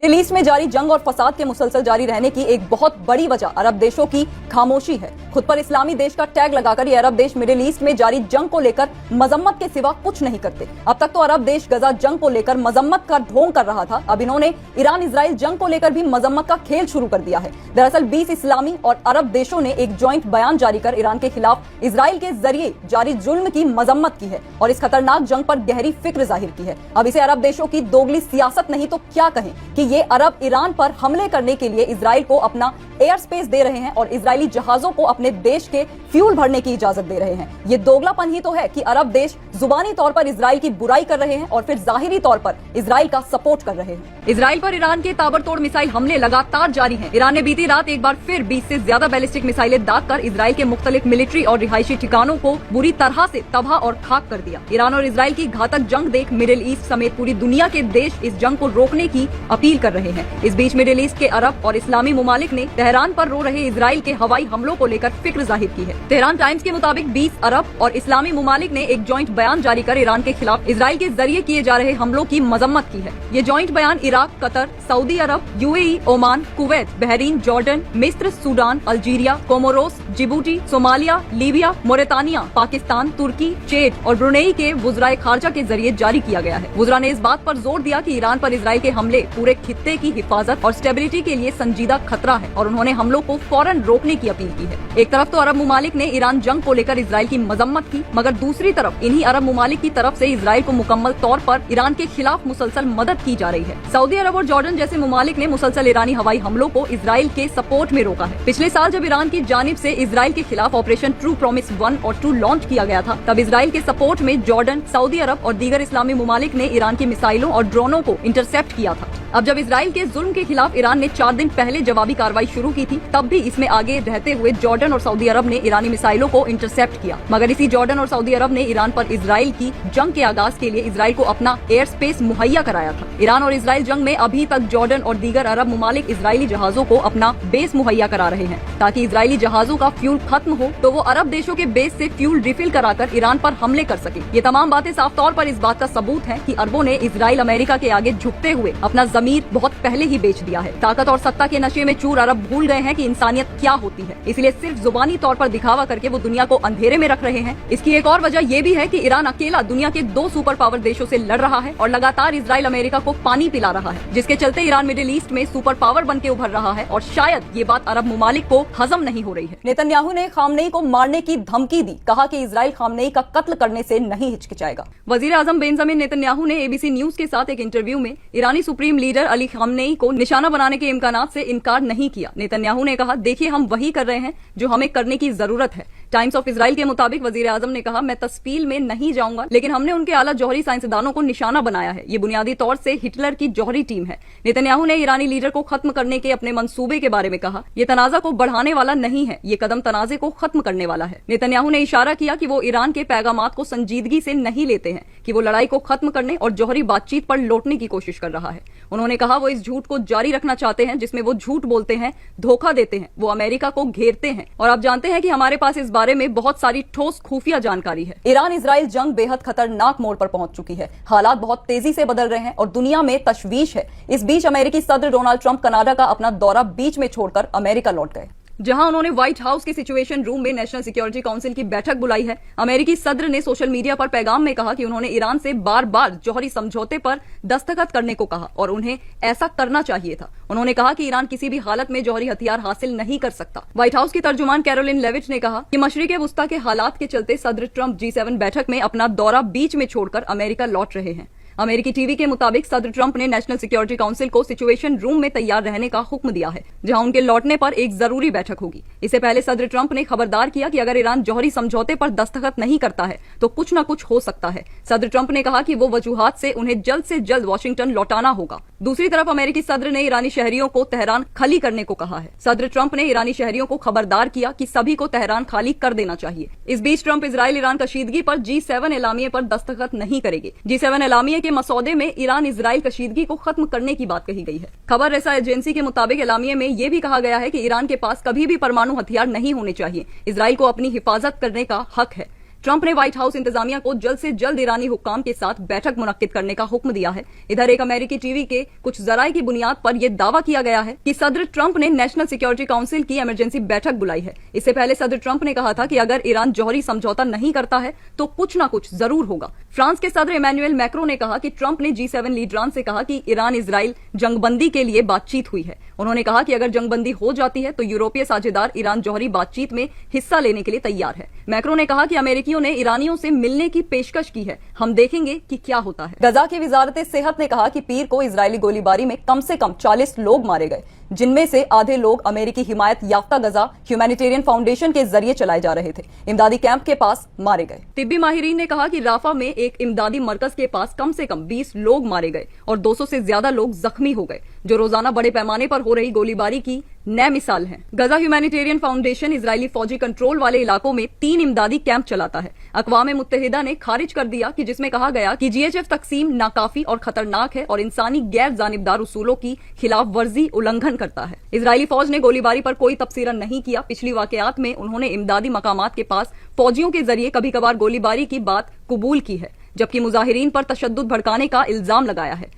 Middle east में जारी जंग और फसाद के मुसलसल जारी रहने की एक बहुत बड़ी वजह अरब देशों की खामोशी है। खुद पर इस्लामी देश का टैग लगाकर ये अरब देश मिडिल ईस्ट में जारी जंग को लेकर मजम्मत के सिवा कुछ नहीं करते। अब तक तो अरब देश गजा जंग को लेकर मजम्मत का ढोंग कर रहा था, अब इन्होंने ईरान इजराइल जंग को लेकर भी मजम्मत का खेल शुरू कर दिया है। दरअसल 20 इस्लामी और अरब देशों ने एक ज्वाइंट बयान जारी कर ईरान के खिलाफ इजराइल के जरिए जारी जुल्म की मजम्मत की है और इस खतरनाक जंग पर गहरी फिक्र जाहिर की है। अब इसे अरब देशों की दोगली सियासत नहीं तो क्या कहें कि ये अरब ईरान पर हमले करने के लिए इजराइल को अपना एयर स्पेस दे रहे हैं और इजरायली जहाजों को अपने देश के फ्यूल भरने की इजाजत दे रहे हैं। ये दोगलापन ही तो है कि अरब देश जुबानी तौर पर इजराइल की बुराई कर रहे हैं और फिर जाहिरी तौर पर इजराइल का सपोर्ट कर रहे हैं। इजराइल पर ईरान के ताबड़तोड़ मिसाइल हमले लगातार जारी हैं। ईरान ने बीती रात एक बार फिर 20 से ज्यादा बैलिस्टिक मिसाइलें दागकर इजराइल के मुख्तलिफ मिलिट्री और रिहायशी ठिकानों को बुरी तरह से तबाह और खाक कर दिया। ईरान और इजराइल की घातक जंग देख मिडिल ईस्ट समेत पूरी दुनिया के देश इस जंग को रोकने की अपील कर रहे हैं। इस बीच मिडिल ईस्ट के अरब और इस्लामी मुमालिक ने तेहरान पर रो रहे इजराइल के हवाई हमलों को लेकर फिक्र जाहिर की है। तेहरान टाइम्स के मुताबिक 20 अरब और इस्लामी मुमालिक ने एक जॉइंट बयान जारी कर ईरान के खिलाफ इजराइल के जरिए किए जा रहे हमलों की मजम्मत की है। ये जॉइंट बयान Iraq, Qatar, Saudi Arab, UAE, Oman, Kuwait, Bahrain, Jordan, मिस्र, Sudan, Algeria, Comoros, Djibouti, Somalia, Libya, Mauritania, Pakistan, तुर्की, चेड और ब्रुनेई के वुज़राए खारजा के जरिए जारी किया गया है। वुज़रा ने इस बात पर जोर दिया कि ईरान पर इजराइल के हमले पूरे खित्ते की हिफाजत और स्टेबिलिटी के लिए संजीदा खतरा है और उन्होंने हमलों को फौरन रोकने की अपील की है। एक तरफ तो अरब मुमालिक ने ईरान जंग को लेकर इजराइल की मजम्मत की, मगर दूसरी तरफ इन्हीं अरब मुमालिक की तरफ से इजराइल को मुकम्मल तौर पर ईरान के खिलाफ मुसलसल मदद की जा रही है। सऊदी अरब और जॉर्डन जैसे मुमालिक ने मुसलसल ईरानी हवाई हमलों को इजराइल के सपोर्ट में रोका है। पिछले साल जब ईरान की जानिब से इजराइल के खिलाफ ऑपरेशन ट्रू प्रॉमिस 1 और 2 लॉन्च किया गया था, तब इजराइल के सपोर्ट में जॉर्डन, सऊदी अरब और दीगर इस्लामी मुमालिक ने ईरान की मिसाइलों और ड्रोनों को इंटरसेप्ट किया था। अब जब इजराइल के जुल्म के खिलाफ ईरान ने 4 दिन पहले जवाबी कार्रवाई शुरू की थी, तब भी इसमें आगे रहते हुए जॉर्डन और सऊदी अरब ने ईरानी मिसाइलों को इंटरसेप्ट किया, मगर इसी जॉर्डन और सऊदी अरब ने ईरान पर इजराइल की जंग के आगाज के लिए इजराइल को अपना एयर स्पेस मुहैया कराया था। ईरान और इजराइल जंग में अभी तक जॉर्डन और दीगर अरब मुमालिक इजरायली जहाजों को अपना बेस मुहैया करा रहे हैं ताकि इजरायली जहाजों का फ्यूल खत्म हो तो वो अरब देशों के बेस से फ्यूल रिफिल कराकर ईरान पर हमले कर सके। ये तमाम बातें साफ तौर पर इस बात का सबूत है कि अरबों ने इजराइल अमेरिका के आगे झुकते हुए अपना जमीर बहुत पहले ही बेच दिया है। ताकत और सत्ता के नशे में चूर अरब भूल गए हैं कि इंसानियत क्या होती है, इसलिए सिर्फ जुबानी तौर पर दिखावा करके वो दुनिया को अंधेरे में रख रहे हैं। इसकी एक और वजह ये भी है कि ईरान अकेला दुनिया के 2 सुपर पावर देशों से लड़ रहा है और लगातार इजराइल अमेरिका को पानी पिला रहा है, जिसके चलते ईरान मिडिल ईस्ट में सुपर पावर बन के उभर रहा है और शायद ये बात अरब मुमालिक को हजम नहीं हो रही है। नेतन्याहू ने खामनेई को मारने की धमकी दी, कहा कि इजराइल खामनेई का कत्ल करने से नहीं हिचकिचाएगा। वजीर आजम बेंजामिन नेतन्याहू ने एबीसी न्यूज के साथ एक इंटरव्यू में ईरानी सुप्रीम लीडर अली खामनेई को निशाना बनाने के इम्कानात से इनकार नहीं किया। नेतन्याहू ने कहा, देखिए हम वही कर रहे हैं जो हमें करने की जरूरत है। टाइम्स ऑफ इजराइल के मुताबिक वजीर आजम ने कहा, मैं तस्फील में नहीं जाऊंगा, लेकिन हमने उनके आला जौहरी साइंसदानों को निशाना बनाया है। ये बुनियादी तौर से हिटलर की जौहरी टीम है। नेतन्याहू ने ईरानी लीडर को खत्म करने के अपने मंसूबे के बारे में कहा, ये तनाजा को बढ़ाने वाला नहीं है, ये कदम तनाजे को खत्म करने वाला है। नेतन्याहू ने इशारा किया कि वो ईरान के पैगामात को संजीदगी से नहीं लेते हैं कि वो लड़ाई को खत्म करने और जौहरी बातचीत पर लौटने की कोशिश कर रहा है। उन्होंने कहा, वो इस झूठ को जारी रखना चाहते हैं जिसमें वो झूठ बोलते हैं, धोखा देते हैं, वो अमेरिका को घेरते हैं और आप जानते हैं कि हमारे पास इस बारे में बहुत सारी ठोस खुफिया जानकारी है। ईरान इजराइल जंग बेहद खतरनाक मोड़ पर पहुंच चुकी है। हालात बहुत तेजी से बदल रहे हैं और दुनिया में तशवीश है। इस बीच अमेरिकी सदर डोनाल्ड ट्रंप कनाडा का अपना दौरा बीच में छोड़कर अमेरिका लौट गए, जहां उन्होंने व्हाइट हाउस के सिचुएशन रूम में नेशनल सिक्योरिटी काउंसिल की बैठक बुलाई है। अमेरिकी सदर ने सोशल मीडिया पर पैगाम में कहा कि उन्होंने ईरान से बार बार जौहरी समझौते पर दस्तखत करने को कहा और उन्हें ऐसा करना चाहिए था। उन्होंने कहा कि ईरान किसी भी हालत में जौहरी हथियार हासिल नहीं कर सकता। व्हाइट हाउस की तर्जुमान कैरोलिन लेविट ने कहा कि मशरिक वुस्ता के हालात के चलते सदर ट्रंप G7 बैठक में अपना दौरा बीच में छोड़कर अमेरिका लौट रहे हैं। अमेरिकी टीवी के मुताबिक सदर ट्रंप ने नेशनल सिक्योरिटी काउंसिल को सिचुएशन रूम में तैयार रहने का हुक्म दिया है, जहां उनके लौटने पर एक जरूरी बैठक होगी। इससे पहले सदर ट्रंप ने खबरदार किया कि अगर ईरान जौहरी समझौते पर दस्तखत नहीं करता है तो कुछ न कुछ हो सकता है। सदर ट्रंप ने कहा कि वो वजूहात से उन्हें जल्द से जल्द वाशिंगटन लौटाना होगा। दूसरी तरफ अमेरिकी सदर ने ईरानी शहरियों को तेहरान खाली करने को कहा है। सदर ट्रंप ने ईरानी शहरियों को खबरदार किया कि सभी को तेहरान खाली कर देना चाहिए। इस बीच ट्रंप इजराइल ईरान कशीदगी पर G7 एलामिये पर दस्तखत नहीं करेंगे। G7 एलामिये के मसौदे में ईरान इजराइल कशीदगी को खत्म करने की बात कही गई है। खबर रेसा एजेंसी के मुताबिक एलामिये में यह भी कहा गया है कि ईरान के पास कभी भी परमाणु हथियार नहीं होने चाहिए। इजराइल को अपनी हिफाजत करने का हक है। ट्रंप ने व्हाइट हाउस इंतजामिया को जल्द से जल्द ईरानी हुक्काम के साथ बैठक मुनक्किद करने का हुक्म दिया है। इधर एक अमेरिकी टीवी के कुछ जराये की बुनियाद पर यह दावा किया गया है कि सदर ट्रंप ने नेशनल सिक्योरिटी काउंसिल की इमरजेंसी बैठक बुलाई है। इससे पहले सदर ट्रंप ने कहा था कि अगर ईरान जौहरी समझौता नहीं करता है तो कुछ न कुछ जरूर होगा। फ्रांस के सदर इमैनुअल मैक्रो ने कहा कि ट्रंप ने G7 लीडरान से कहा कि ईरान इजराइल जंगबंदी के लिए बातचीत हुई है। उन्होंने कहा कि अगर जंगबंदी हो जाती है तो यूरोपीय साझेदार ईरान जौहरी बातचीत में हिस्सा लेने के लिए तैयार है। मैक्रो ने कहा कि अमेरिकियों ने ईरानियों से मिलने की पेशकश की है, हम देखेंगे कि क्या होता है। गजा की वजारत सेहत ने कहा कि पीर को इजरायली गोलीबारी में कम से कम 40 लोग मारे गए, जिनमें से आधे लोग अमेरिकी हिमायत याफ्ता गजा ह्यूमैनिटेरियन फाउंडेशन के जरिए चलाए जा रहे थे। इमदादी कैंप के पास मारे गए। तिब्बी माहिरीन ने कहा कि राफा में एक इमदादी मरकज के पास कम से कम 20 लोग मारे गए और 200 से ज्यादा लोग जख्मी हो गए, जो रोजाना बड़े पैमाने पर हो रही गोलीबारी की नए मिसाल है। गजा ह्यूमैनिटेरियन फाउंडेशन इजरायली फौजी कंट्रोल वाले इलाकों में 3 इमदादी कैंप चलाता है। अक़वाम मुत्तहिदा ने खारिज कर दिया कि जिसमें कहा गया कि GHF तकसीम नाकाफी और खतरनाक है और इंसानी गैर जानिबदार उसूलों की खिलाफ वर्जी उल्लंघन करता है। इजरायली फौज ने गोलीबारी पर कोई तबसरा नहीं किया। पिछली वाकयात में उन्होंने इमदादी मकामात के पास फौजियों के जरिए कभी कभार गोलीबारी की बात कबूल की है, जबकि मुजाहिरीन पर तशद्दुद भड़काने का इल्जाम लगाया है।